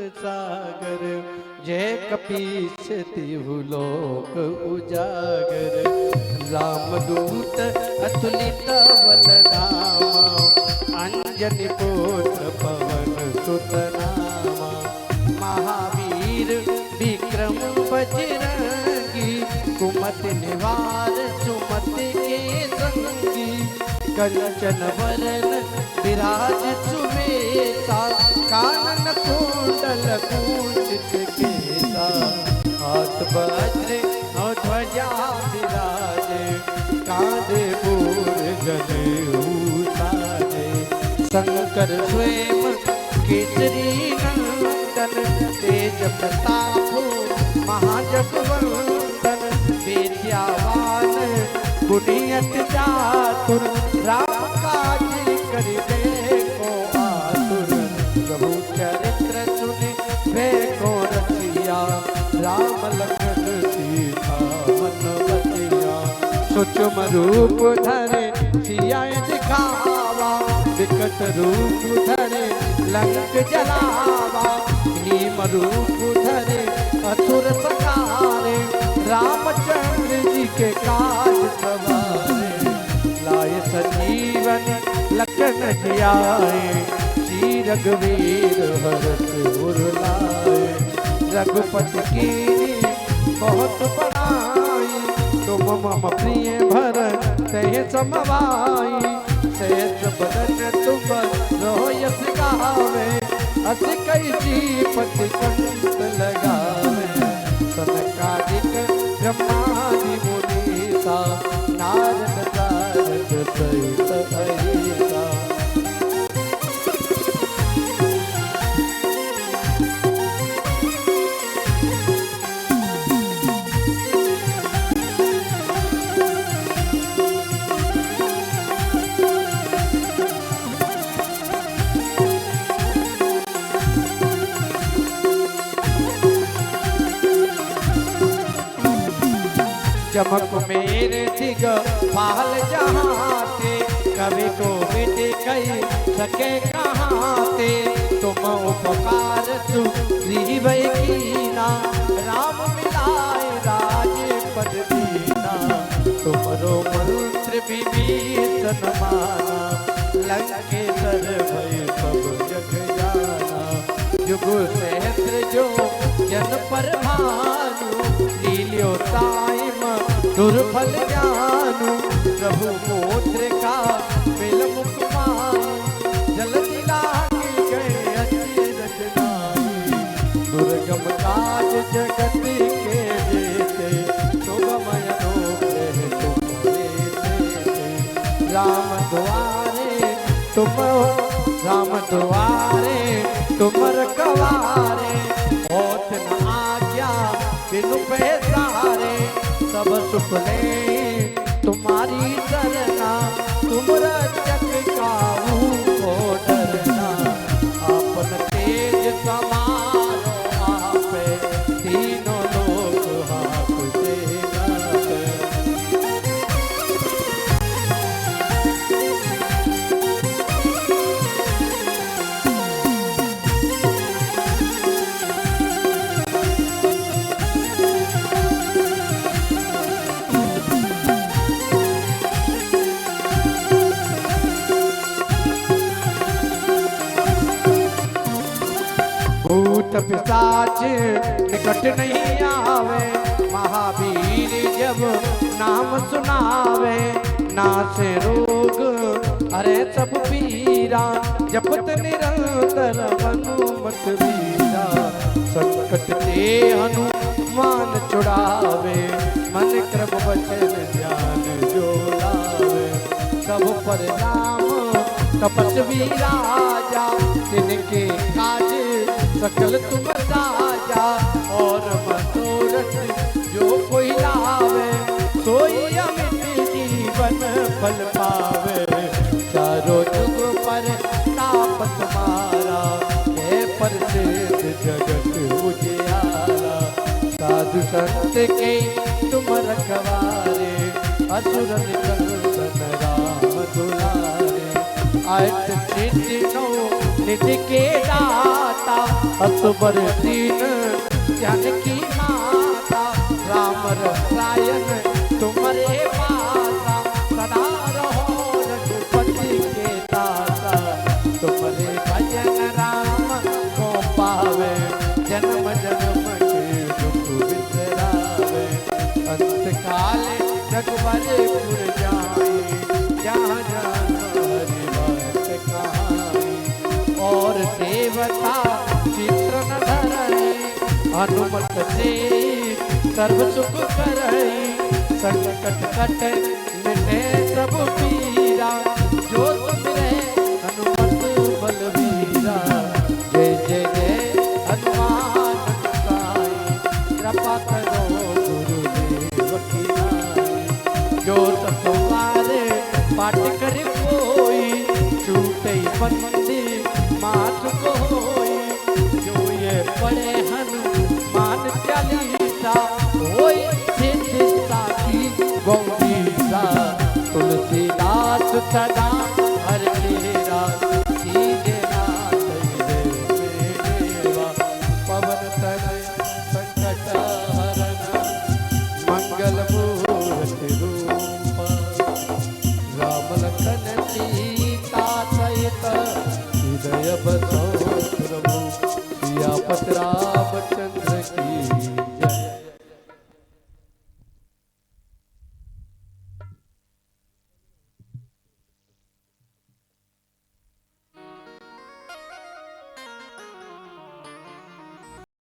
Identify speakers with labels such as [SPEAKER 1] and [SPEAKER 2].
[SPEAKER 1] सागर, जय कपीश तिहु लोक उजागर। रामदूत अतुलित बलधामा, अंजनी पुत्र पवन सुत नामा। महावीर विक्रम बजरंगी, कुमति निवार सुमति के संगी। कंचन वरन विराज सुवेशा, कानन कुंडल कुंचित केसा। हाथ वज्र और ध्वजा विराजे, कांधे मूर जनेऊ साजे। शंकर स्वयं केसरी नंदन, तेज प्रताप महाजगवंदन। विद्यावान गुणियत चातुर, राम काज करिबे को आतुर। प्रभु चरित्र सुनि वे को रसिया, राम लखन सीता मन बसिया। सूक्ष्म रूप धरे सिया दिखावा, विकट रूप धरे लंक जलावा। भीम रूप धरे असुर संहारे, रामचंद्र जी के काज सवारे। लाए संजीवन लखन जियाए, श्री रघुवीर हरष उर लाए। रघुपति कीनी बहुत बड़ाई, तुम मम प्रिय भरत तहि समवाई। सहस बदन तुम रोयस गावे, अस कई पति कंठ लगावे। सनकादिक ब्रह्मादि मुनीसा, नारद सारद सहित अहिसा। चमक मेरे दिग पाल जहाँ थे, कवि को बेटे कही सके कहाँ थे। तुम उपकार सुग्रीव कीना, राम मिलाए राज पद दीना। तुमरो मंत्र विभीषण माना, लंकेश्वर भय सब जग जाना। जुग सहस्र जो जन पर भानु, लील्यो ताइम दुर्फल ज्ञानु। प्रभु मोत्र का मिल मुख माई, जल्दी लागे गए अचरज नाई। दुर्गम काज जगत के जेते, सुगमय लोक तुम्हारे। राम द्वारे तुम, राम द्वारे तुम रखवारे। होत न आज्ञा बिनु पैसारे, सब सुख ले तुम्हारी सरना। तुम रक्षक काहू को डरना, आपन तेज समारो आपे। तीनों लोग हाथ से नापे। भूत पिशाच निकट नहीं आवे, महावीर जब नाम सुनावे। नासे रोग अरे सब पीरा, जपत निरंतर हनुमत वीरा। संकट ते हनुमान छुड़ावे, मन क्रम वचन ध्यान जो लावे। सब पर नाम तपस्वी राजा, तिनके काज सकल तुम राजा। और मनोरथ जो कोई लावे, सोई अमित जीवन फल पावे। चारों जुग पर ताप तुम्हारा, है प्रसिद्ध जगत उजियारा। साधु संत के तुम रखवारे, असुर निकंदन राम दुलारे। अष्ट सिद्धि नौ निधि के दाता, असुबर दीन जानकी माता, राम रसायन तुम्हारे पासा, सदा रहो रघुपति के दासा, तुम्हारे भजन राम को पावे, जन्म जन्म के दुख बिसरावे, अंत काले रघुवरपुर जाए, जहाँ जहाँ हरि भक्त कहाए, और देवता चित्र न धरई, हनुमत से सर्व सुख करई, संकट कट मिटे सब पीरा, जो सुमिरे हनुमत बलवीरा, जय जय जय हनुमान गोसाई, कृपा करो गुरुदेव की नाई, जो तुम्हारे पाठ कर कोई, छूटे बंदी मात को होई, जो ये पढ़े हनुमान चालीसा, होई सिद्धि साखी गौरीसा, तुलसीदास सदा